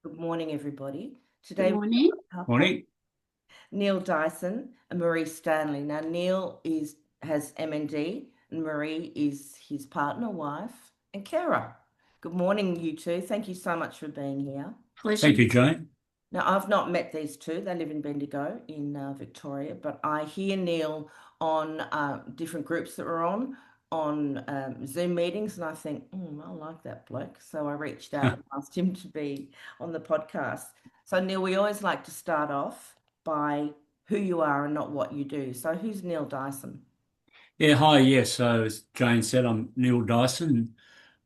Good morning, everybody. Good Today we've morning. got a couple, Morning. Neil Dyson and Maree Stanley. Now, Neil has MND, and Maree is his partner, wife, and carer. Good morning, you two. Thank you so much for being here. Pleasure. Thank you, Jane. Now, I've not met these two. They live in Bendigo in Victoria, but I hear Neil on different groups that we're on Zoom meetings, and I think, I like that bloke. So I reached out and asked him to be on the podcast. So, Neil, we always like to start off by who you are and not what you do. So, who's Neil Dyson? Yeah, hi. Yes, so as Jane said, I'm Neil Dyson.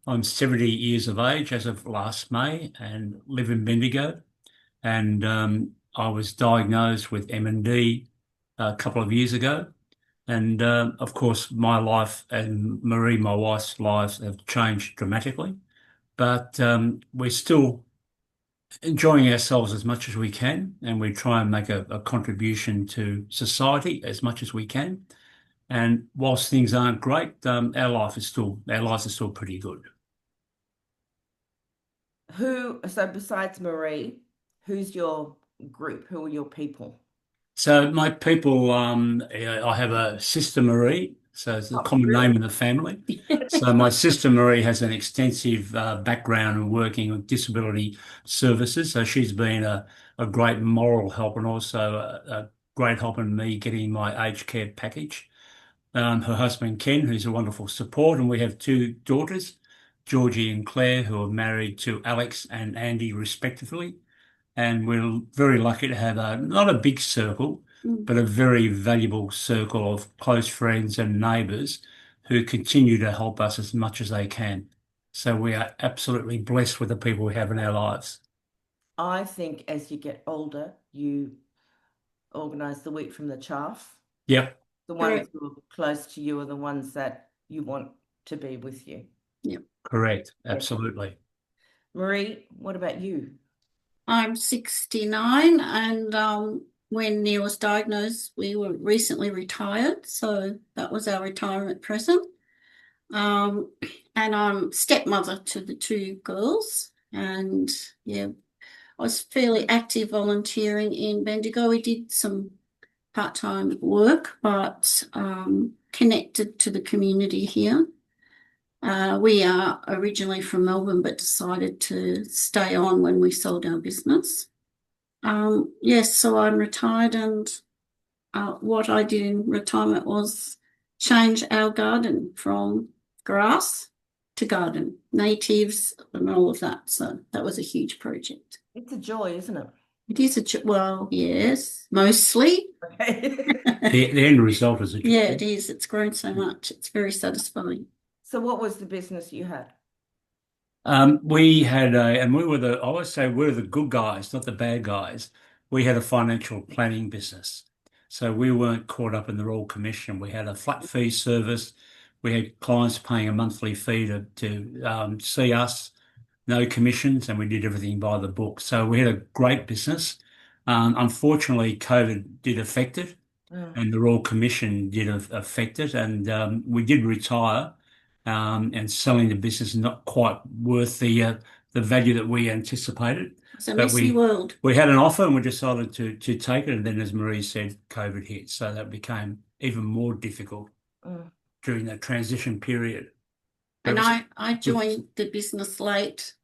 I'm 70 years of age as of last May and live in Bendigo. And I was diagnosed with MND a couple of years ago. And of course, my life and Maree, my wife's lives have changed dramatically. But we're still enjoying ourselves as much as we can. And we try and make a contribution to society as much as we can. And whilst things aren't great, our lives are still pretty good. So besides Maree, who's your group? Who are your people? So my people, I have a sister Maree, so it's a Oh, common really? name in the family. So my sister Maree has an extensive background in working with disability services. So she's been a great moral help and also a great help in me getting my aged care package. Her husband Ken, who's a wonderful support, and we have two daughters, Georgie and Claire, who are married to Alex and Andy respectively. And we're very lucky to have not a big circle, Mm. but a very valuable circle of close friends and neighbours who continue to help us as much as they can. So we are absolutely blessed with the people we have in our lives. I think as you get older, you organize the wheat from the chaff. Yep, The ones Correct. who are close to you are the ones that you want to be with you. Yep. correct, Yeah. absolutely. Maree, what about you? I'm 69 and when Neil was diagnosed, we were recently retired. So that was our retirement present. Um, and I'm stepmother to the two girls. And yeah, I was fairly active volunteering in Bendigo. We did some part-time work, but connected to the community here. We are originally from Melbourne, but decided to stay on when we sold our business. Yes, so I'm retired, and what I did in retirement was change our garden from grass to garden, natives, and all of that. So that was a huge project. It's a joy, isn't it? It is well, yes, mostly. Okay. The end result is a Yeah, joy. it is. It's grown so much. It's very satisfying. So what was the business you had? We had and we were I always say we're the good guys, not the bad guys. We had a financial planning business. So we weren't caught up in the Royal Commission. We had a flat fee service. We had clients paying a monthly fee to see us, no commissions, and we did everything by the book. So we had a great business. Unfortunately, COVID did affect it, Mm. and the Royal Commission did affect it, and we did retire, and selling the business is not quite worth the value that we anticipated. It's a But messy world. we had an offer and we decided to take it, and then, as Maree said, COVID hit, so that became even more difficult Mm. during that transition period. But it And was I good. joined the business late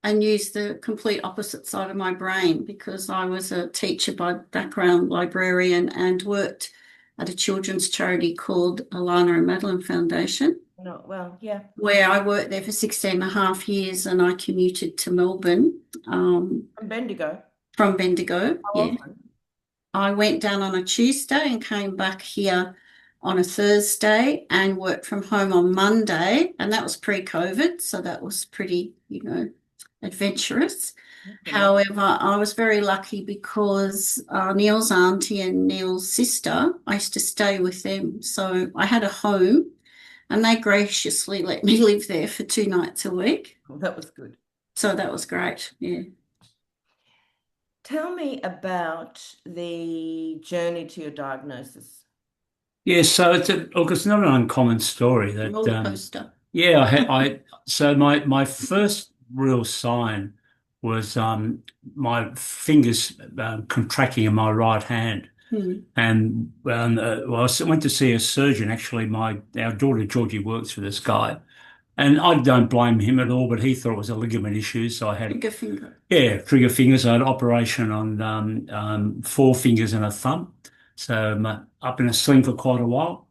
and used the complete opposite side of my brain because I was a teacher by background, librarian, and worked at a children's charity called Alana and Madeline Foundation, No, well, yeah. where I worked there for 16 and a half years and I commuted to Melbourne From Bendigo. from Bendigo. How Yeah. often? I went down on a Tuesday and came back here on a Thursday and worked from home on Monday. And that was pre-COVID. So that was pretty, adventurous. Okay. However, I was very lucky because Neil's auntie and Neil's sister, I used to stay with them. So I had a home and they graciously let me live there for 2 nights a week. Well, that was good. So that was great. Yeah. Tell me about the journey to your diagnosis. Yeah, so look, it's not an uncommon story that Roller coaster. yeah, so my first real sign was my fingers contracting in my right hand. And well, I went to see a surgeon. Actually, our daughter Georgie works for this guy, and I don't blame him at all. But he thought it was a ligament issue, so I had Trigger finger. trigger fingers. I had operation on four fingers and a thumb, so I'm up in a sling for quite a while.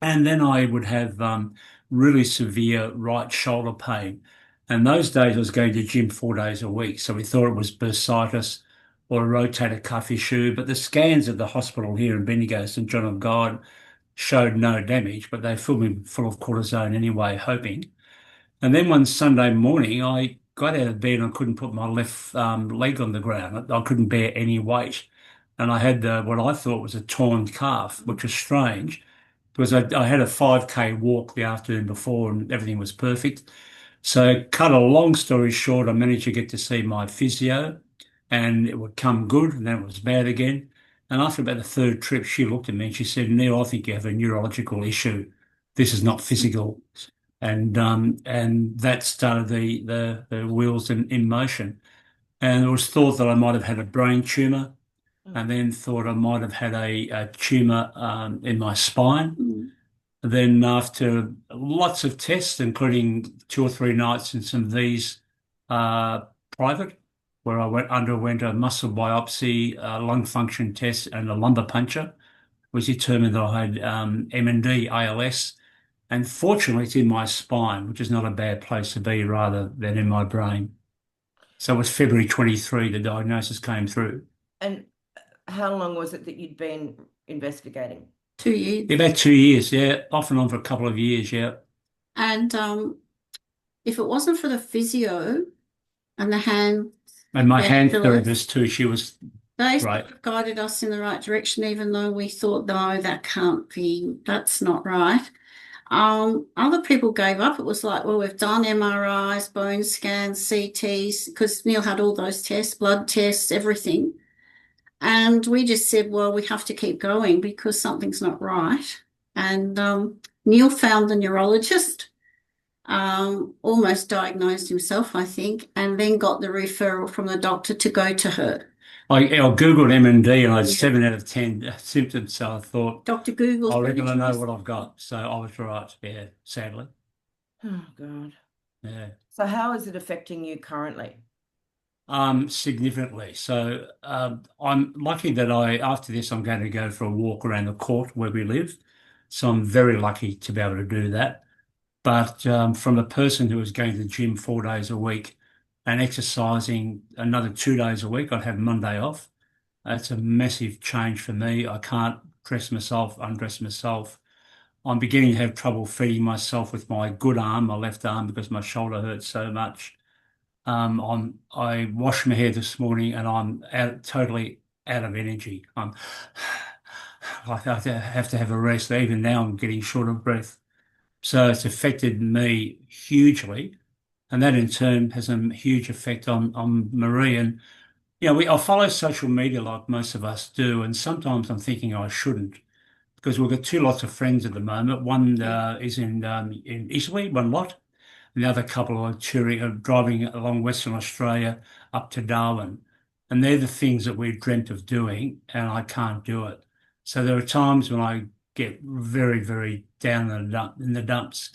And then I would have really severe right shoulder pain. And those days I was going to gym 4 days a week. So we thought it was bursitis or a rotator cuff issue. But the scans at the hospital here in Bendigo, St John of God, showed no damage, but they filled me full of cortisone anyway, hoping. And then one Sunday morning, I got out of bed and I couldn't put my left leg on the ground. I couldn't bear any weight. And I had what I thought was a torn calf, which was strange because I had a 5K walk the afternoon before and everything was perfect. So, cut a long story short, I managed to get to see my physio and it would come good and then it was bad again. And after about the third trip, she looked at me and she said, Neil, I think you have a neurological issue. This is not physical. And that started the wheels in motion. And it was thought that I might have had a brain tumor and then thought I might have had a tumor in my spine. Then after lots of tests, including 2 or 3 nights in some of these private, where I underwent a muscle biopsy, lung function test, and a lumbar puncture, was determined that I had MND, ALS, and fortunately it's in my spine, which is not a bad place to be, rather than in my brain. So it was February 23, the diagnosis came through. And how long was it that you'd been investigating? 2 years. About 2 years, yeah, off and on for a couple of years, yeah. And if it wasn't for the physio and the hand And my hand specialist, therapist too, she was they right. guided us in the right direction, even though we thought, no, that can't be, that's not right. Other people gave up. It was like, well, we've done MRIs, bone scans, CTs, because Neil had all those tests, blood tests, everything. And we just said, well, we have to keep going because something's not right. And Neil found the neurologist, almost diagnosed himself, I think, and then got the referral from the doctor to go to her. I Googled MND and I had 7 out of 10 symptoms, so I thought, Dr. Google's I reckon I know interesting. what I've got. So I was right, yeah, sadly. Oh, God. Yeah. So how is it affecting you currently? Significantly. So I'm lucky that after this, I'm going to go for a walk around the court where we live. So I'm very lucky to be able to do that. But from a person who was going to the gym 4 days a week and exercising another 2 days a week, I'd have Monday off. It's a massive change for me. I can't dress myself, undress myself. I'm beginning to have trouble feeding myself with my good arm, my left arm, because my shoulder hurts so much. I washed my hair this morning and I'm totally out of energy. I have to have a rest. Even now I'm getting short of breath. So it's affected me hugely. And that in turn has a huge effect on Maree. And, I follow social media like most of us do. And sometimes I'm thinking I shouldn't because we've got two lots of friends at the moment. One is in Italy, one lot. And the other couple are driving along Western Australia up to Darwin. And they're the things that we dreamt of doing, and I can't do it. So there are times when I get very, very down in the dumps,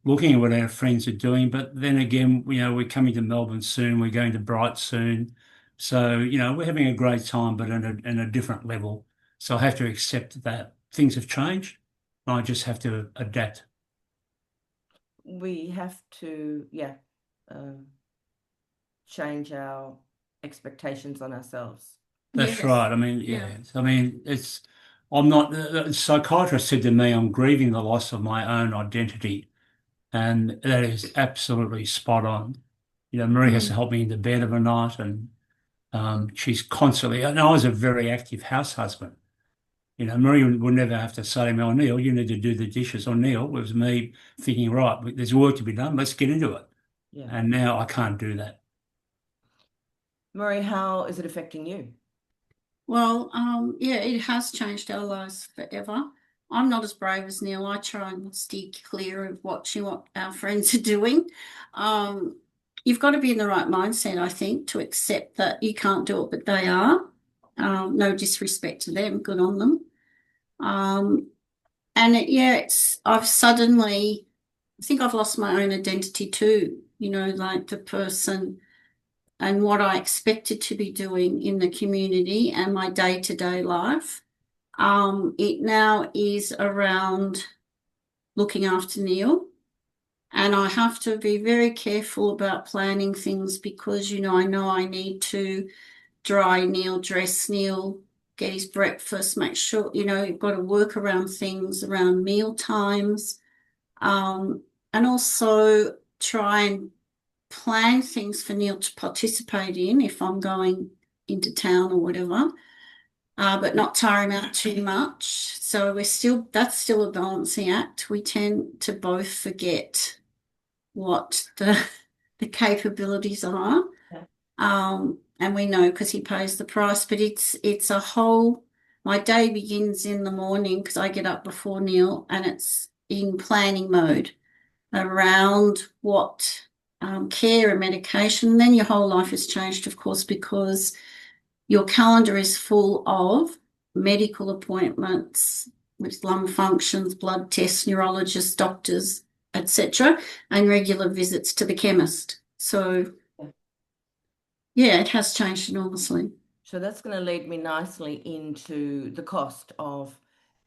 looking at what our friends are doing. But then again, we're coming to Melbourne soon. We're going to Bright soon. So, we're having a great time, but in a different level. So I have to accept that things have changed. And I just have to adapt. We have to, change our expectations on ourselves. That's Yes. right. I mean, I mean, I'm not, the psychiatrist said to me, I'm grieving the loss of my own identity. And that is absolutely spot on. Maree has to help me into bed of a night and she's constantly, and I was a very active house husband. Maree would never have to say to me, oh, Neil, you need to do the dishes. Or Neil, it was me thinking, right, there's work to be done. Let's get into it. Yeah. And now I can't do that. Maree, how is it affecting you? Well, it has changed our lives forever. I'm not as brave as Neil. I try and steer clear of watching what our friends are doing. you've got to be in the right mindset, I think, to accept that you can't do it, but they are. No disrespect to them, good on them. And I think I've lost my own identity too, like the person and what I expected to be doing in the community and my day-to-day life. It now is around looking after Neil. And I have to be very careful about planning things because, I know I need to dry Neil, dress Neil, get his breakfast, make sure, you've got to work around things around meal times, and also try and plan things for Neil to participate in if I'm going into town or whatever, but not tire him out too much. So that's still a balancing act. We tend to both forget what the capabilities are. Yeah. And we know because he pays the price, but it's my day begins in the morning because I get up before Neil and it's in planning mode around what care and medication. And then your whole life has changed, of course, because your calendar is full of medical appointments with lung functions, blood tests, neurologists, doctors, etc., and regular visits to the chemist. So, yeah, it has changed enormously. So that's going to lead me nicely into the cost of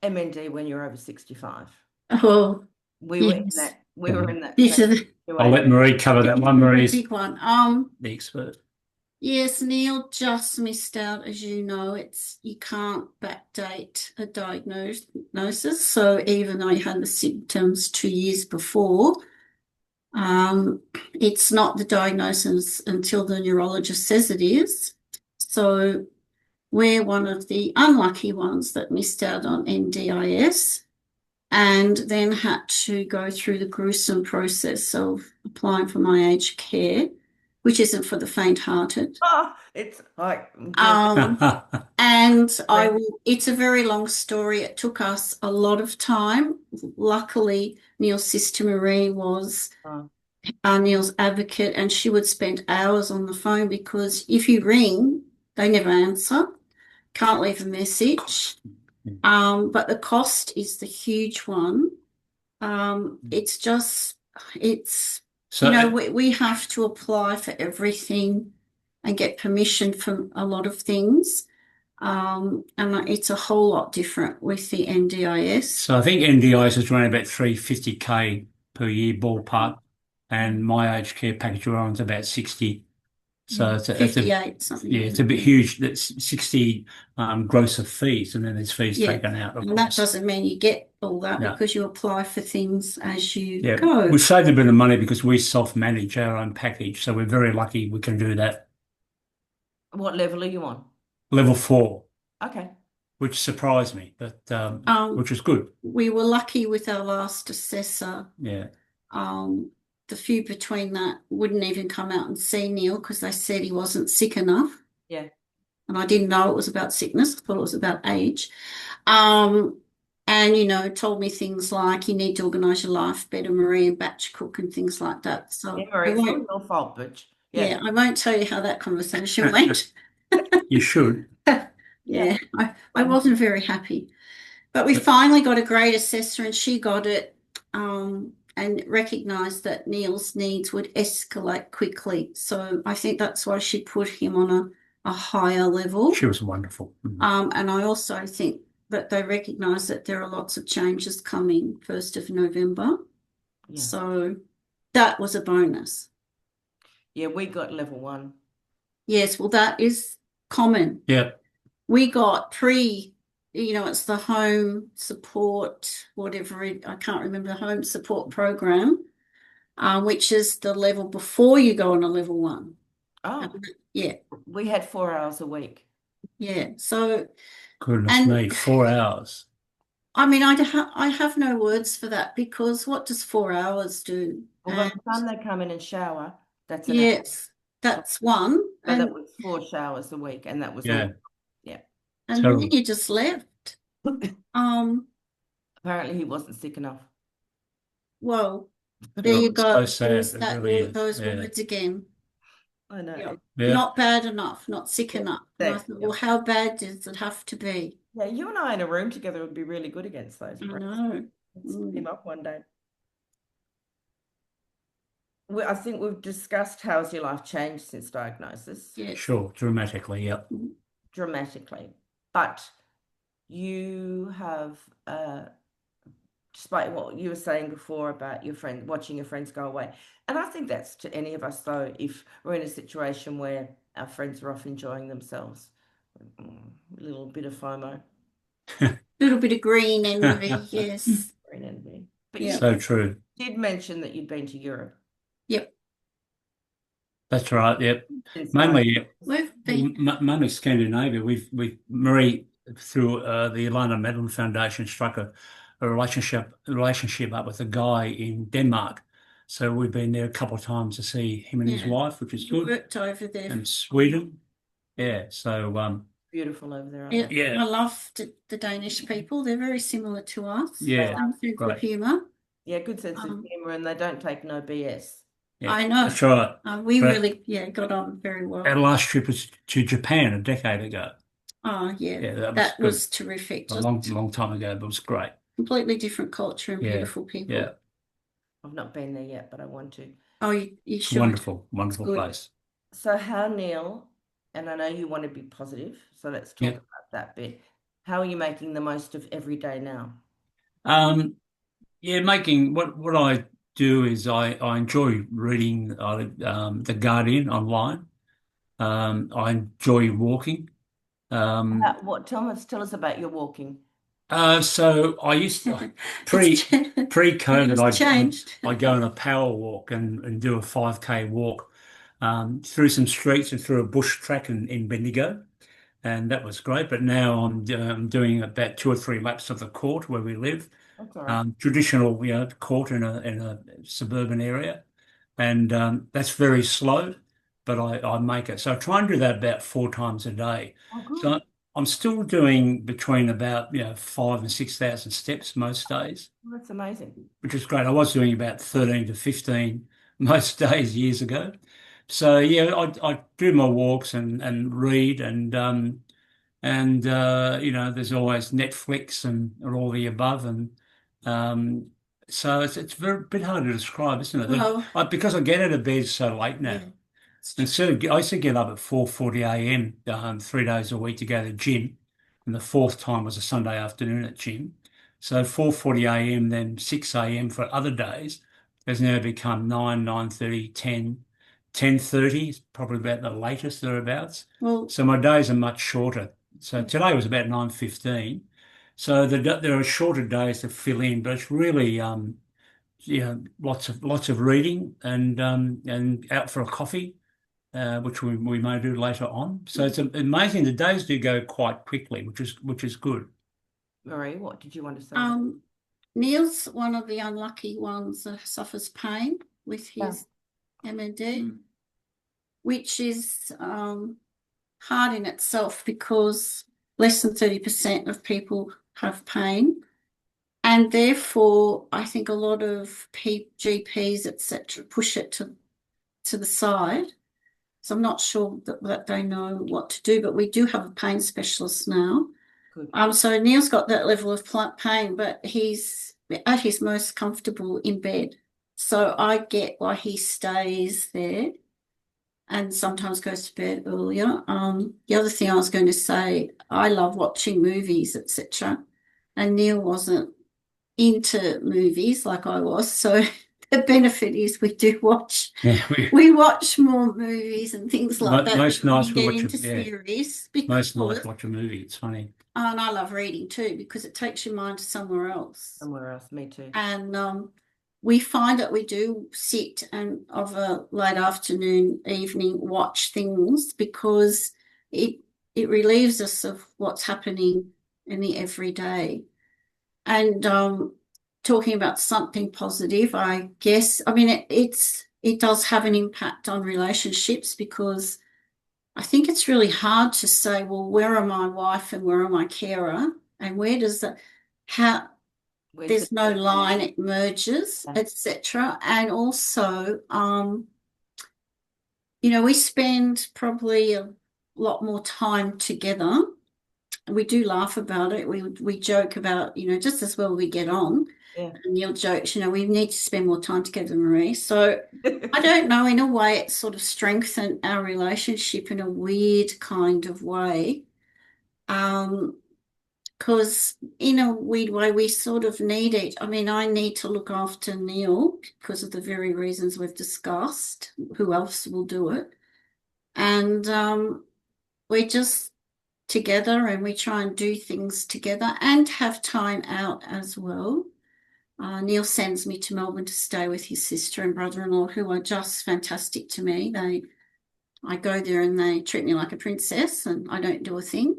MND when you're over 65. Oh, We were in yes. that. We were in that This same is I'll let Maree cover that one. the Maree's big one. the expert. Yes, Neil just missed out, as you know. You can't backdate a diagnosis. So even though he had the symptoms 2 years before, it's not the diagnosis until the neurologist says it is. So we're one of the unlucky ones that missed out on NDIS and then had to go through the gruesome process of applying for my aged care, which isn't for the faint-hearted. It's like And it's a very long story. It took us a lot of time. Luckily, Neil's sister Maree was Neil's advocate, and she would spend hours on the phone because if you ring, they never answer. Can't leave a message. But the cost is the huge one. We have to apply for everything and get permission from a lot of things. And it's a whole lot different with the NDIS. So I think NDIS is around about 350K per year ballpark, and my aged care package we're on is about 60. So it's 58 something. Yeah, it's a bit huge. That's 60 gross of fees, and then there's fees taken out. And that doesn't mean you get all that because you apply for things as you go. We saved a bit of money because we self-manage our own package, so we're very lucky we can do that. What level are you on? Level 4. Okay. Which surprised me, but which was good. We were lucky with our last assessor. Yeah. The few between that wouldn't even come out and see Neil because they said he wasn't sick enough. Yeah. And I didn't know it was about sickness. I thought it was about age. And, told me things like you need to organise your life better, Maree, and batch cook and things like that. So Maree, it's not your fault, but yeah, I won't tell you how that conversation went. You should. Yeah, I wasn't very happy. But we finally got a great assessor and she got it and recognised that Neil's needs would escalate quickly. So I think that's why she put him on a higher level. She was wonderful. And I also think that they recognise that there are lots of changes coming 1st of November. Yeah. So that was a bonus. Yeah, we got level 1. Yes, well, that is common. Yeah. We got it's the home support, whatever, I can't remember, the home support program, which is the level before you go on a level 1. Oh. Yeah. We had 4 hours a week. Yeah. So. Goodness me, 4 hours. I mean, I have no words for that because what does 4 hours do? Well, by the time they come in and shower, that's an hour. That's one. So that was 4 showers a week, and that was all. Yeah. And then you just left. Apparently he wasn't sick enough. Well, There you It's so go. sad. There's It that really word, is. those Yeah. words again. I know. Yeah. Yeah. Not bad enough, not sick Yeah, enough. And I that, thought, yeah. well, how bad does it have to be? Yeah, you and I in a room together would be really good against those I phrases. know. Let's team up one day. I think we've discussed how has your life changed since diagnosis Yes. Sure. Dramatically. Yeah. dramatically, but you have, despite what you were saying before about your friend watching your friends go away, and I think that's to any of us though, if we're in a situation where our friends are off enjoying themselves, a little bit of FOMO, Little bit of green envy, yes. green envy. But Yeah. So true. did mention that you'd been to Europe Yep. That's right. Yep. since Mainly, We've been, mainly Scandinavia. We've Maree through the Alana Madeline Foundation struck a relationship up with a guy in Denmark. So we've been there a couple of times to see him and his yeah, wife, which is good. worked over there. And Sweden. Yeah. So beautiful over there, aren't Yeah, they? yeah. I love the Danish people. They're very similar to us. Yeah. Same sense of Great. humour. Yeah, good sense of humor, and they don't take no BS. Yeah. I know. That's right. We But really, got on very our well. last trip was to Japan a decade ago. Oh, yeah, Yeah, that was good. terrific. A Just long time ago, but it was great. completely different culture and Yeah. beautiful people. Yeah. I've not been there yet, but I want to. Oh, you It's should. wonderful, wonderful good. place. So how, Neil, and I know you want to be positive, so let's talk Yeah. about that bit. How are you making the most of every day now? Yeah, making what I do is I enjoy reading The Guardian online. I enjoy walking. Tell us about your walking. So I used to It's pre-COVID, changed. I'd go on a power walk and do a 5K walk through some streets and through a bush track in Bendigo, and that was great. But now I'm doing about 2 or 3 laps of the court where we live. That's all right. Traditional, court in a suburban area, and that's very slow, but I make it. So I try and do that about 4 times a day. Oh, good. So I'm still doing between about 5,000 and 6,000 steps most days, Well, that's amazing. which is great. I was doing about 13 to 15 most days years ago. So yeah, I do my walks and read and there's always Netflix and all the above um, so it's very bit hard to describe, isn't it? Well, Because I get out of bed so late now. yeah. I used to get up at 4:40 a.m. 3 days a week to go to the gym, and the fourth time was a Sunday afternoon at gym. So 4:40 a.m. then 6 a.m. for other days has now become 9, 9:30, 10, 10:30 is probably about the latest thereabouts. Well, So my days are much shorter. So today was about 9:15. So there are shorter days to fill in, but it's really lots of reading and out for a coffee, which we may do later on. So it's amazing. The days do go quite quickly, which is good. Maree, what did you want to say? Neil's one of the unlucky ones that suffers pain with his MND, which is hard in itself because less than 30% of people have pain. And therefore, I think a lot of GPs, etc., push it to the side. So I'm not sure that they know what to do, but we do have a pain specialist now. Good. So Neil's got that level of pain, but he's at his most comfortable in bed. So I get why he stays there and sometimes goes to bed earlier. The other thing I was going to say, I love watching movies, etc. And Neil wasn't into movies like I was, so the benefit is we do watch. Yeah, we watch more movies and things like that. Most nights we get watch into series because, most nights watch a movie. It's funny. And I love reading too because it takes your mind to somewhere else. Somewhere else, me too. And we find that we do sit and of a late afternoon, evening watch things because it relieves us of what's happening in the everyday. And talking about something positive, I guess, I mean, it does have an impact on relationships because I think it's really hard to say, well, where are my wife and where are my carer? And where does that, there's no line, it merges, Yeah. etc. And also, we spend probably a lot more time together. We do laugh about it. We joke about, just as well we get on. Yeah. And Neil jokes, we need to spend more time together, Maree. So I don't know, in a way, it sort of strengthened our relationship in a weird kind of way. Because in a weird way, we sort of need it. I mean, I need to look after Neil because of the very reasons we've discussed. Who else will do it? And we're just together and we try and do things together and have time out as well. Neil sends me to Melbourne to stay with his sister and brother-in-law, who are just fantastic to me. I go there and they treat me like a princess and I don't do a thing.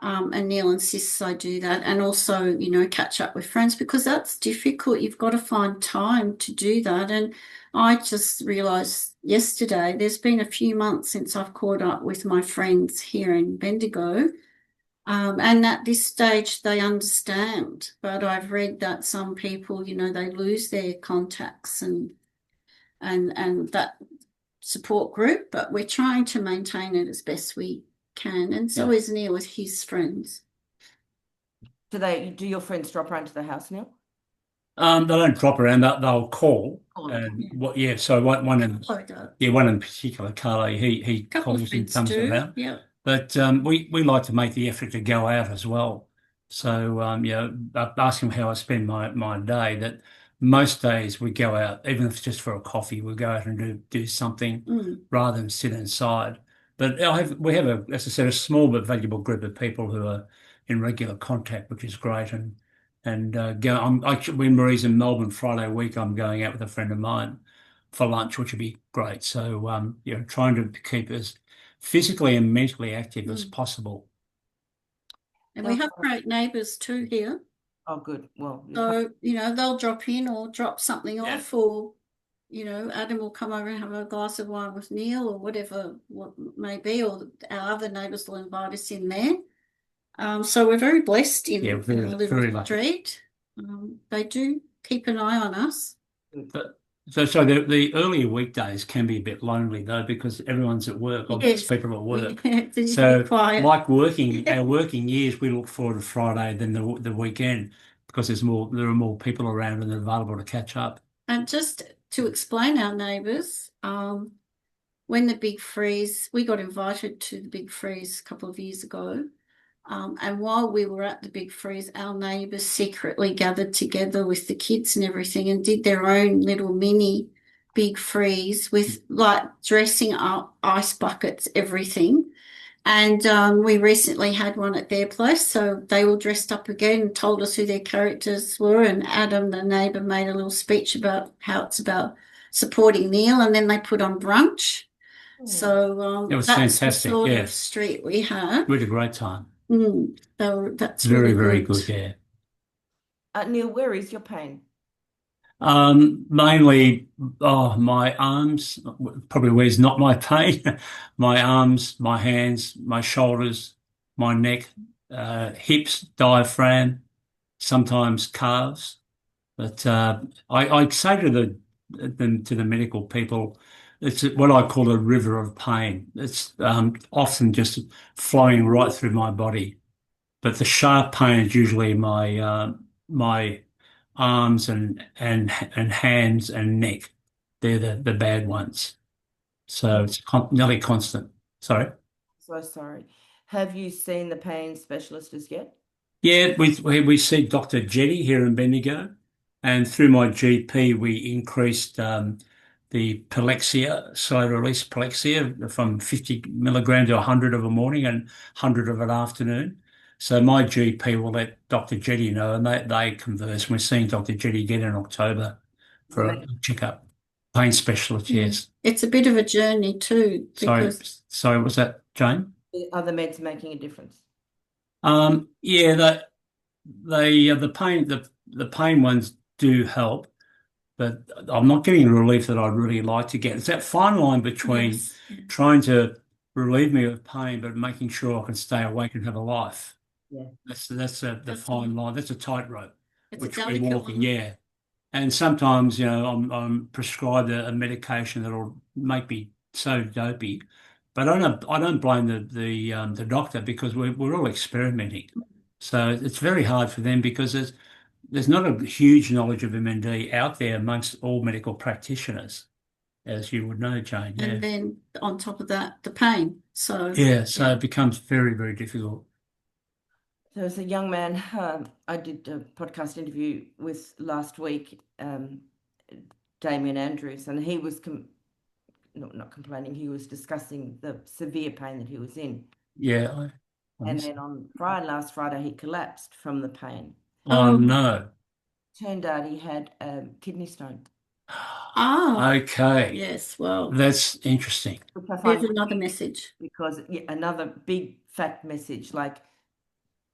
And Neil insists I do that, and also, catch up with friends because that's difficult. You've got to find time to do that. And I just realised yesterday there's been a few months since I've caught up with my friends here in Bendigo. And at this stage, they understand. But I've read that some people, they lose their contacts and that support group. But we're trying to maintain it as best we can, and so is Neil with his friends. Do your friends drop around to the house, Neil? They don't drop around. They'll call. Oh, And so one in particular, Carlo, he Couple of calls and friends comes do. around. Yeah. But we like to make the effort to go out as well. So ask him how I spend my day. That most days we go out, even if it's just for a coffee, we go out and do something rather than sit inside. But we have as I said, a small but valuable group of people who are in regular contact, which is great. And when Maree's in Melbourne Friday week, I'm going out with a friend of mine for lunch, which would be great. So trying to keep as physically and mentally active as possible. And we have great neighbours too here. Oh, good. Well, so, they'll drop in or drop something off, or, Adam will come over and have a glass of wine with Neil or whatever what may be, or our other neighbours will invite us in there. So we're very blessed in our little street. They do keep an eye on us. So the earlier weekdays can be a bit lonely though, because everyone's at work, or most people at work. So like our working years, we look forward to Friday than the weekend because there are more people around and they're available to catch up. And just to explain our neighbours, when the big freeze, we got invited to the big freeze a couple of years ago. And while we were at the big freeze, our neighbours secretly gathered together with the kids and everything and did their own little mini big freeze with like dressing up, ice buckets, everything. And we recently had one at their place, so they all dressed up again and told us who their characters were. And Adam, the neighbour, made a little speech about how it's about supporting Neil, and then they put on brunch. So it was that's fantastic. the sort of street we have. We had a great time. That's very, really very good. Yeah. Neil, where is your pain? Mainly, my arms, probably where's not my pain. My arms, my hands, my shoulders, my neck, hips, diaphragm, sometimes calves. But I say to the medical people, it's what I call a river of pain. It's often just flowing right through my body. But the sharp pain is usually my arms and hands and neck. They're the bad ones. So it's nearly constant. Sorry. So sorry. Have you seen the pain specialist as yet? Yeah, we see Dr. Jetty here in Bendigo, and through my GP we increased the Palexia, slow release Palexia, from 50 milligrams to 100 of a morning and 100 of an afternoon. So my GP will let Dr. Jetty know, and they converse. We're seeing Dr. Jetty again in October for a checkup. Pain specialist, yes. It's a bit of a journey too. Sorry, was that Jane? Are the meds making a difference? Yeah, the pain ones do help, but I'm not getting the relief that I'd really like to get. It's that fine line between trying to relieve me of pain, but making sure I can stay awake and have a life. Yeah, That's the fine line. That's a tightrope. It's a which we're delicate walking, one. yeah. And sometimes, I'm prescribed a medication that'll make me so dopey. But I don't blame the doctor because we're all experimenting. So it's very hard for them because there's not a huge knowledge of MND out there amongst all medical practitioners, as you would know, Jane. Yeah. And then on top of that, the pain. So, Yeah, so yeah. it becomes very, very difficult. There was a young man I did a podcast interview with last week, Damien Andrews, and he was not complaining, he was discussing the severe pain that he was in. Yeah. And then on last Friday, he collapsed from the pain. Oh, no. Turned out he had a kidney stone, Okay. Yes, well, That's interesting. which I there's find another message. because another big fat message like,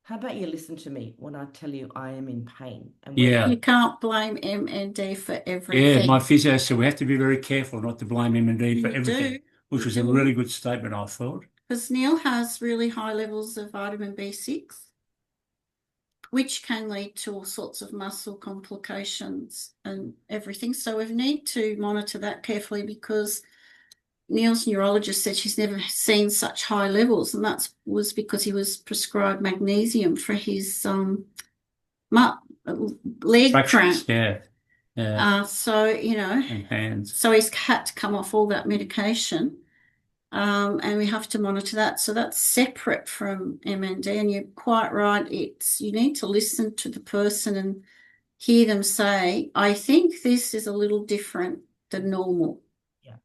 how about you listen to me when I tell you I am in pain? And Yeah. You can't blame MND for Yeah, everything. my physio said we have to be very careful not to blame MND for You everything, do. which was a really good statement, I thought. Because Neil has really high levels of vitamin B6, which can lead to all sorts of muscle complications and everything. So we need to monitor that carefully because Neil's neurologist said she's never seen such high levels, and that was because he was prescribed magnesium for his leg Fractures, cramp. yeah, So, and hands. so he's had to come off all that medication. And we have to monitor that. So that's separate from MND. And you're quite right. You need to listen to the person and hear them say, I think this is a little different than normal. yeah.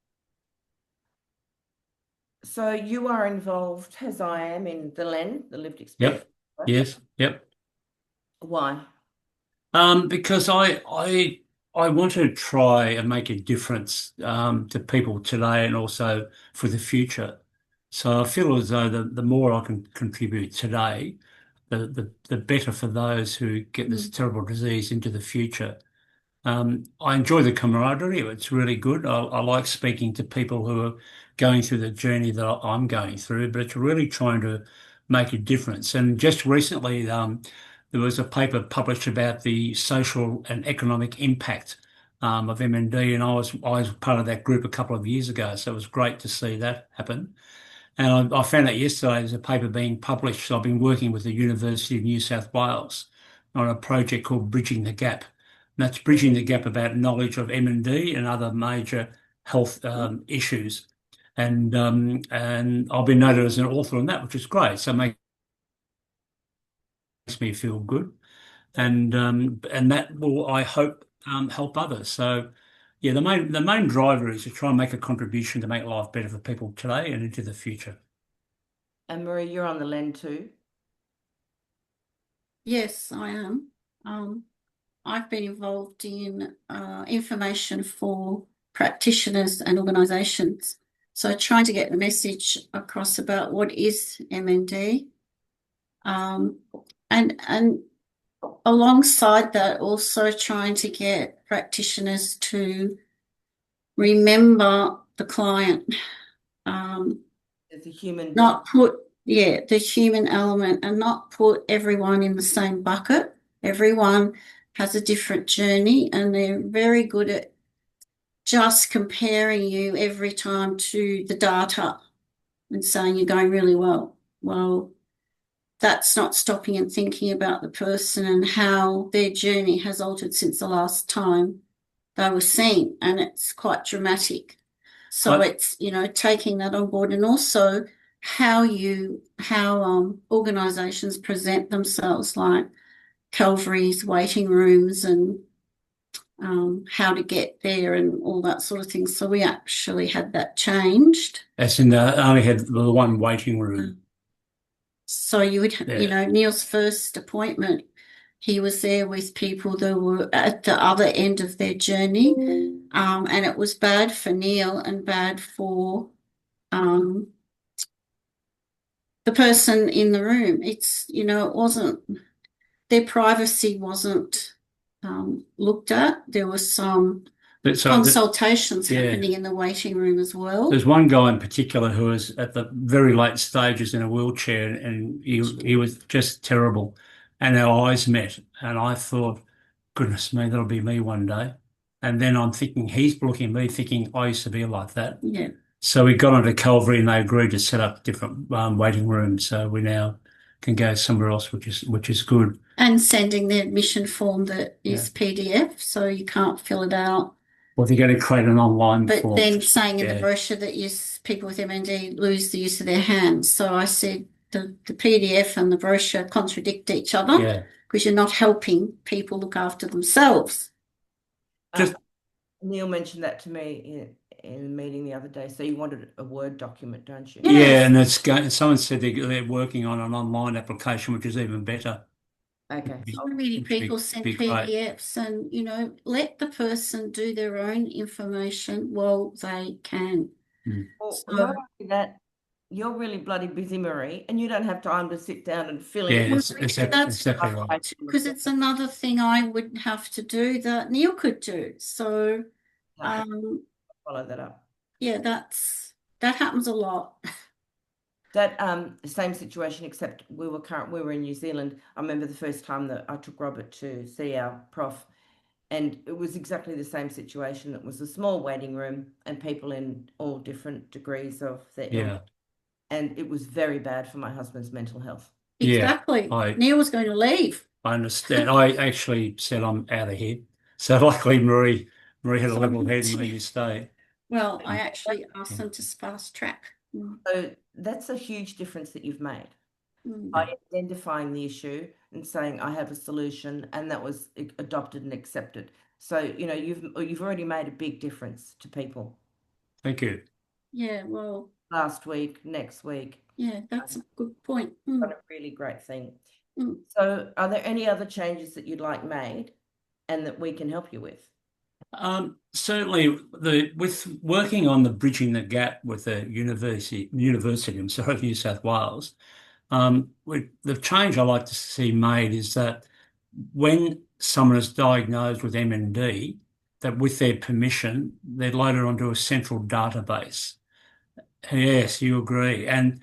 So you are involved, as I am, in the LEN, the lived experience. Yep. Yes. Yep. Why? Because I want to try and make a difference to people today and also for the future. So I feel as though the more I can contribute today, the better for those who get this terrible disease into the future. I enjoy the camaraderie. It's really good. I like speaking to people who are going through the journey that I'm going through, but it's really trying to make a difference. And just recently, there was a paper published about the social and economic impact of MND, and I was part of that group a couple of years ago, so it was great to see that happen. And I found out yesterday there's a paper being published. So I've been working with the University of New South Wales on a project called Bridging the Gap. And that's bridging the gap about knowledge of MND and other major health issues. And I've been noted as an author on that, which is great. So it makes me feel good. And that will, I hope, help others. So yeah, the main driver is to try and make a contribution to make life better for people today and into the future. And Maree, you're on the LEN too. Yes, I am. I've been involved in information for practitioners and organisations. So trying to get the message across about what is MND. And alongside that, also trying to get practitioners to remember the client. As a human Not put, the human element and not put everyone in the same bucket. Everyone has a different journey and they're very good at just comparing you every time to the data and saying you're going really well. Well, that's not stopping and thinking about the person and how their journey has altered since the last time they were seen. And it's quite dramatic. So it's, taking that on board and also how organisations present themselves, like Calvary's waiting rooms and how to get there and all that sort of thing. So we actually had that changed. As in, I only had the one waiting room. So you would, Neil's first appointment, he was there with people that were at the other end of their journey. And it was bad for Neil and bad for the person in the room. It's, it wasn't, their privacy wasn't looked at. There was some consultations happening in the waiting room as well. There's one guy in particular who was at the very late stages in a wheelchair and he was just terrible. And our eyes met and I thought, goodness me, that'll be me one day. And then I'm thinking, he's looking at me thinking, I used to be like that. Yeah. So we got onto Calvary and they agreed to set up different waiting rooms. So we now can go somewhere else, which is good. And sending the admission form that is Yeah. PDF, so you can't fill it out. Well, they're going to create an online But form. then saying in the Yeah. brochure that people with MND lose the use of their hands. So I said the PDF and the brochure contradict each other Yeah. because you're not helping people look after themselves. Just Neil mentioned that to me in the meeting the other day. So you wanted a Word document, don't you? Yes. yeah, and it's going, someone said they're working on an online application, which is even better. Okay. So many people send Be great. PDFs and, let the person do their own information while they can. Well, So, not only that, you're really bloody busy, Maree, and you don't have time to sit down and fill Yeah, in. that's exactly right. because it's another thing I would have to do that Neil could do. So, Follow that up. yeah, that happens a lot. That same situation, except we were in New Zealand. I remember the first time that I took Robert to see our prof, and it was exactly the same situation. It was a small waiting room and people in all different degrees of their illness. Yeah. And it was very bad for my husband's mental health. Exactly. Yeah, Neil was going to leave. I understand. I actually said I'm out of here. So luckily Maree had a level head and made me stay. Well, I actually asked them to fast track. So that's a huge difference that you've made by identifying the issue and saying, I have a solution, and that was adopted and accepted. So, you've already made a big difference to people. Thank you. Yeah, well, last week, next week. yeah, that's a good point. What a really great thing. So are there any other changes that you'd like made and that we can help you with? Certainly with working on the bridging the gap with the University of New South Wales, the change I like to see made is that when someone is diagnosed with MND, that with their permission, they're loaded onto a central database. Yes, you agree. And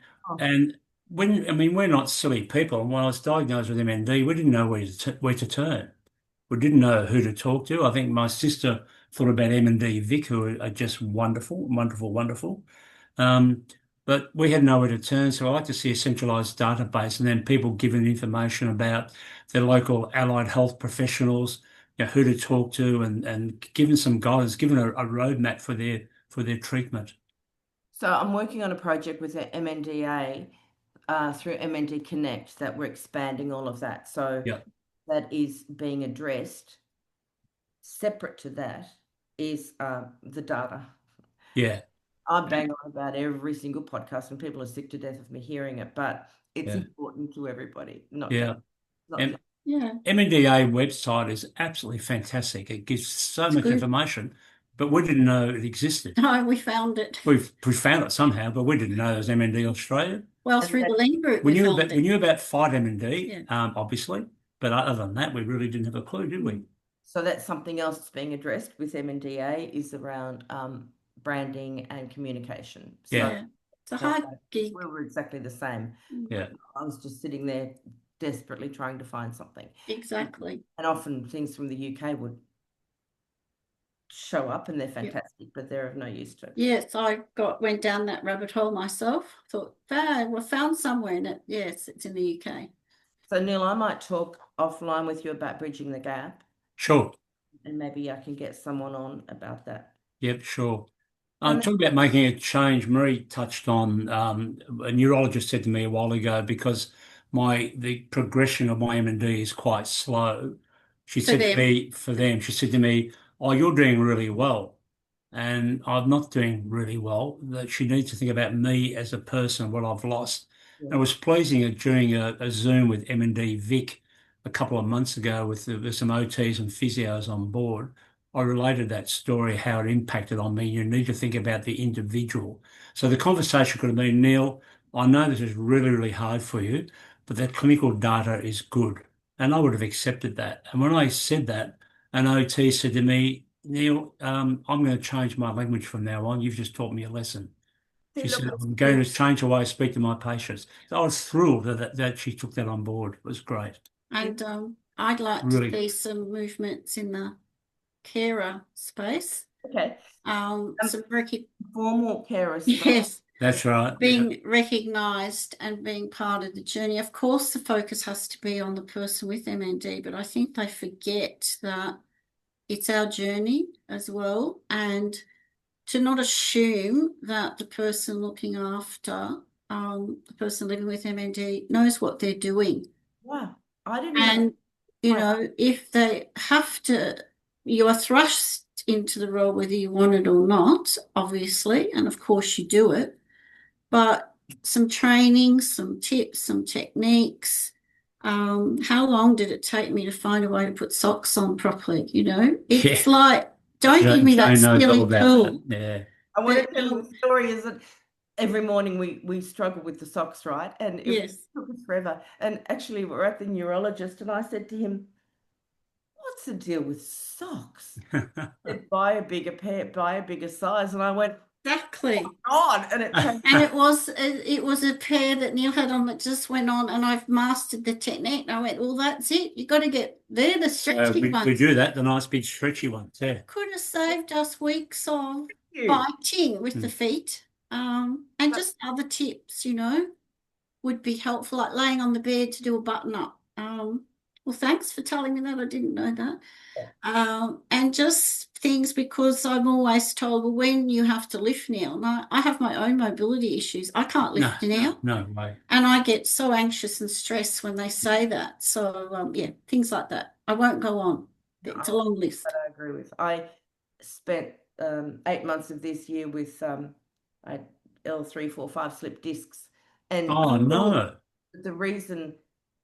we're not silly people. And when I was diagnosed with MND, we didn't know where to turn. We didn't know who to talk to. I think my sister thought about MND Vic, who are just wonderful, wonderful, wonderful. But we had nowhere to turn, so I like to see a centralised database and then people given information about their local allied health professionals, who to talk to, and given some guidance, given a roadmap for their treatment. So I'm working on a project with the MNDA through MND Connect that we're expanding all of that. So that is being addressed. Separate to that is the data. Yeah. I bang on about every single podcast and people are sick to death of me hearing it, but it's important to everybody. MNDA website is absolutely fantastic. It gives so much information, but we didn't know it existed. No, we found it. We found it somehow, but we didn't know there was MND Australia. Well, through the link group, we knew about Fight MND, obviously, but other than that, we really didn't have a clue, did we? So that's something else that's being addressed with MNDA is around branding and communication. So it's a hard gig. We were exactly the same. Yeah. I was just sitting there desperately trying to find something. Exactly. And often things from the UK would show up and they're fantastic, but they're of no use to. Yes, I went down that rabbit hole myself. Thought, we found somewhere in it. Yes, it's in the UK. So Neil, I might talk offline with you about bridging the gap. Sure. And maybe I can get someone on about that. Yep, sure. Talking about making a change, Maree touched on, a neurologist said to me a while ago, because the progression of my MND is quite slow. She said to me, oh, you're doing really well. And I'm not doing really well. That she needs to think about me as a person, what I've lost. And it was pleasing during a Zoom with MND Vic a couple of months ago with some OTs and physios on board. I related that story, how it impacted on me. You need to think about the individual. So the conversation could have been, Neil, I know this is really, really hard for you, but that clinical data is good. And I would have accepted that. And when I said that, an OT said to me, Neil, I'm going to change my language from now on. You've just taught me a lesson. She said, I'm going to change the way I speak to my patients. So I was thrilled that she took that on board. It was great. And I'd like to Really, see some movements in the carer space. Okay. Some Formal carers. yes, that's right. being recognised and being part of the journey. Of course, the focus has to be on the person with MND, but I think they forget that it's our journey as well, and to not assume that the person looking after the person living with MND knows what they're doing. Wow. I didn't know. And, if they have to, you are thrust into the role whether you want it or not, obviously, and of course you do it, but some training, some tips, some techniques. How long did it take me to find a way to put socks on properly? It's Yeah. like, don't give me that Jane knows all silly about tool. that. Yeah. I want to But, tell you the story is that every morning we struggle with the socks, right? And it yes, took us forever. And actually, we're at the neurologist, and I said to him, "What's the deal with socks?" He said, "Buy a bigger pair, buy a bigger size." And I went, exactly. "God!" And it came. And it was a pair that Neil had on that just went on, and I've mastered the technique. And I went, well, that's it. You got to get they're the stretchy we ones. do that, the nice big stretchy ones. Yeah. Could have saved us weeks of You. biting with the feet. And just other tips, would be helpful, like laying on the bed to do a button up. Well, thanks for telling me that. I didn't know that. And just things, because I'm always told, well, when you have to lift now, and I have my own mobility issues. I can't No, lift now. no way. And I get so anxious and stressed when they say that. So, things like that. I won't go on. It's a long list. That I agree with. I spent 8 months of this year with I had L3, 4, 5 slip discs, and Oh no. the reason,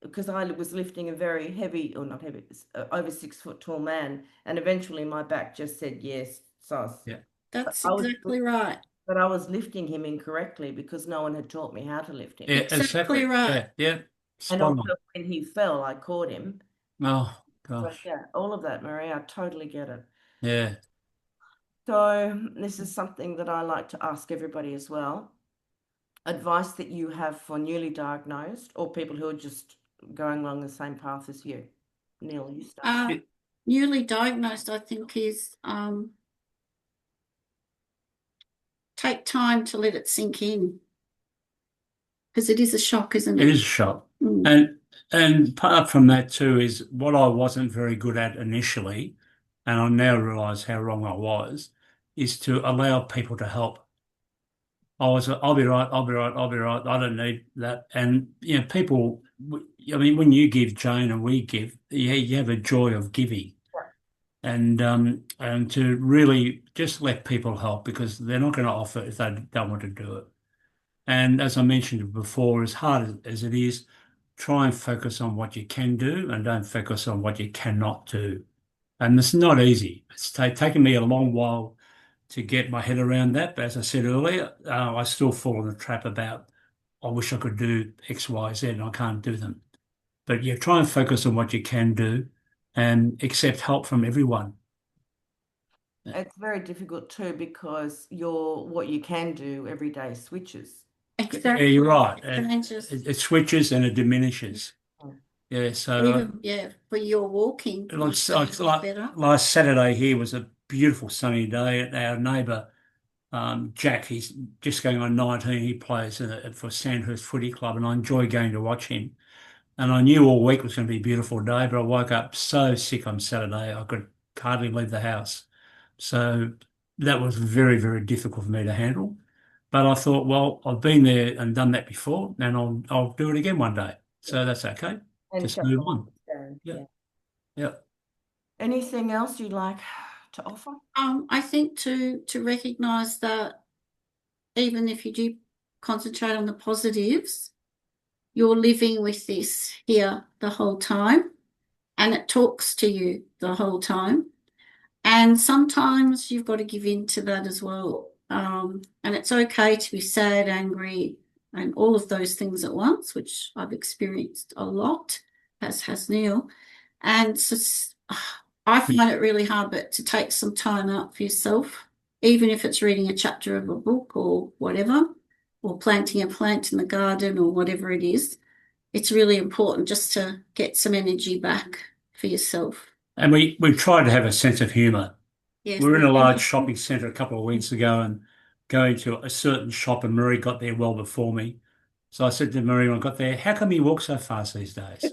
because I was lifting a very heavy, or not heavy, over 6 foot tall man, and eventually my back just said yes, sos. Yeah. That's I was- exactly right. But I was lifting him incorrectly because no one had taught me how to lift him. Yeah, Exactly right. Yeah, yeah. And Spot also on. when he fell, I caught him. Oh So gosh. yeah, all of that, Maree, I totally get it. Yeah. So this is something that I like to ask everybody as well. Advice that you have for newly diagnosed or people who are just going along the same path as you. Neil, you start. Newly diagnosed, I think, is take time to let it sink in, because it is a shock, isn't It it? is a shock. Mm. And apart from that too is what I wasn't very good at initially, and I now realise how wrong I was, is to allow people to help. I'll be right, I'll be right, I'll be right. I don't need that. And people. I mean, when you give, Jane, and we give, you have a joy of giving, and to really just let people help because they're not going to offer if they don't want to do it. And as I mentioned before, as hard as it is, try and focus on what you can do and don't focus on what you cannot do. And it's not easy. It's taken me a long while to get my head around that. But as I said earlier, I still fall in the trap about, I wish I could do X, Y, Z, and I can't do them. But you try and focus on what you can do and accept help from everyone. It's very difficult too because what you can do every day switches. Yeah, Exactly. you're right. It It switches and it diminishes. Yeah, so even for your walking, last Saturday here was a beautiful sunny day. And our neighbour, Jack, he's just going on 19. He plays for Sandhurst Footy Club, and I enjoy going to watch him. And I knew all week was going to be a beautiful day, but I woke up so sick on Saturday I could hardly leave the house. So that was very, very difficult for me to handle. But I thought, well, I've been there and done that before, and I'll do it again one day. So that's okay. And Just move on. yeah. Yeah. Anything else you'd like to offer? I think to recognise that even if you do concentrate on the positives, you're living with this here the whole time, and it talks to you the whole time. And sometimes you've got to give in to that as well. And it's okay to be sad, angry, and all of those things at once, which I've experienced a lot, as has Neil. And so I find it really hard, but to take some time out for yourself, even if it's reading a chapter of a book or whatever, or planting a plant in the garden or whatever it is, it's really important just to get some energy back for yourself. And we tried to have a sense of humour. Yes. We were in a large shopping centre a couple of weeks ago and going to a certain shop, and Maree got there well before me. So I said to Maree when I got there, "How come you walk so fast these days?"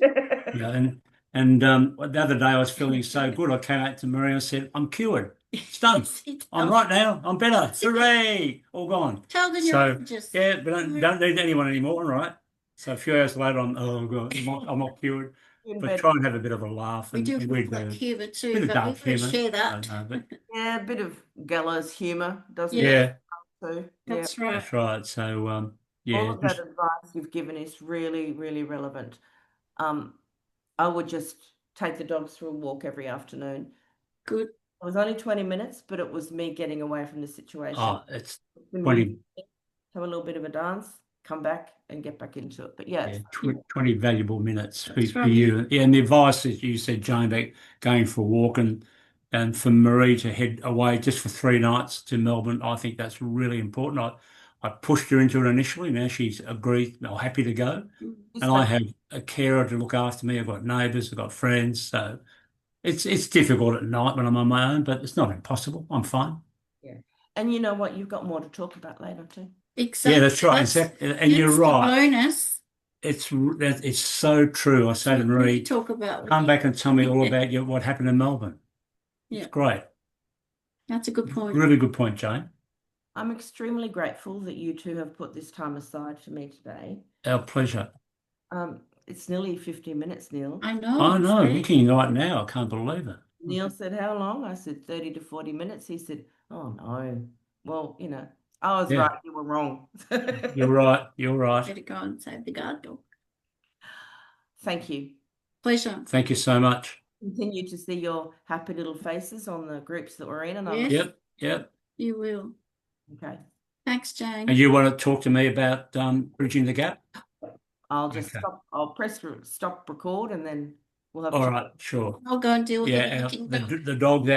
You know, and the other day I was feeling so good. I came out to Maree and I said, "I'm cured. It's done. I'm right now. I'm better. Hooray! All gone." Tell the So neurologist. yeah, but don't need anyone anymore. All right. So a few hours later, oh God, I'm not cured. In But bed. try and have a bit of a laugh, We and do we have black do. humour too, Bit of but dark we won't humour. share I that. don't know, but Yeah, a bit of gallows humour, doesn't Yeah. it? yeah, Too. Yeah. That's right. that's right. So All yeah, of that advice you've given is really, really relevant. I would just take the dogs for a walk every afternoon. Good. It was only 20 minutes, but it was me getting away from the situation. it's When 20, have a little bit of a dance, come back and get back into it. But yeah, yeah, 20 valuable minutes That's for right. you. Yeah, and the advice that you said, Jane, about going for a walk and for Maree to head away just for 3 nights to Melbourne, I think that's really important. I pushed her into it initially. Now she's agreed, or happy to go. And I have a carer to look after me. I've got neighbours, I've got friends. So it's difficult at night when I'm on my own, but it's not impossible. I'm fine. yeah. And you know what? You've got more to talk about later too. Exactly. Yeah, that's right. That's And you're the right. bonus. It's so true. I say to We Maree, talk about come back and tell me all about what happened in Melbourne. Yeah. It's great. That's a good point. Really good point, Jane. I'm extremely grateful that you two have put this time aside for me today. Our pleasure. It's nearly 50 minutes, Neil. I know. I know. Fred. Looking right now, I can't believe it. Neil said, how long? I said 30 to 40 minutes. He said, oh no. Well, you know, I was Yeah. right. You were wrong. You're right. You're right. Better go and save the guard dog. Thank you. Pleasure. Thank you so much. Continue to see your happy little faces on the groups that we're in. And Yes. Yep. You will. Okay. Thanks, Jane. And you want to talk to me about bridging the gap? I'll just Okay. stop. I'll press stop record and then we'll have a All chat. right. Sure. I'll go and deal with Yeah. the The dog's